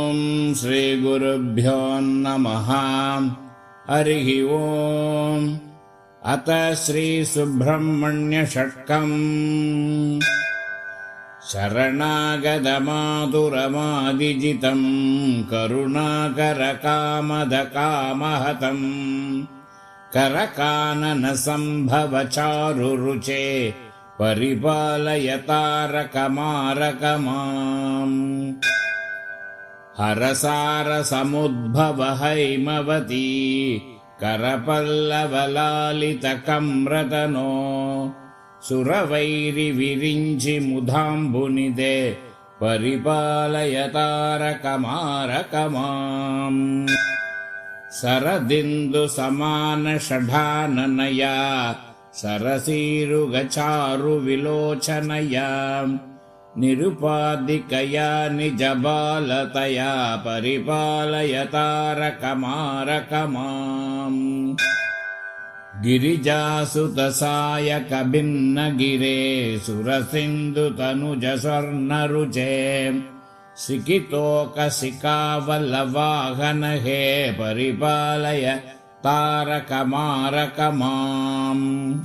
ॐ श्रीगुरुभ्यो नमः। हरिः ॐ। अथ श्रीसुब्रह्मण्यषट्कम्। शरणागतमातुरमादिजितं करुणाकरकामदकामहतं करकाननसम्भवचारुरुचे परिपालयतारकमारकमाम्। हरसारसमुद्भव हैमवती करपल्लवलालितकम्रतनो सुरवैरिविरिञ्चि मुधाम्बुनिदे परिपालयतारकमारकमाम्। सरदिन्दुसमानषडाननया सरसीरुगचारुविलोचनया निरुपाधिकया निजबालतया परिपालयतारकमारकमाम्। गिरिजासुतसायकभिन्नगिरे सुरसिन्धुतनुजस्वर्णरुचे सिकितोकसिकावल्लवाहन हे परिपालय तारकमारकमाम्।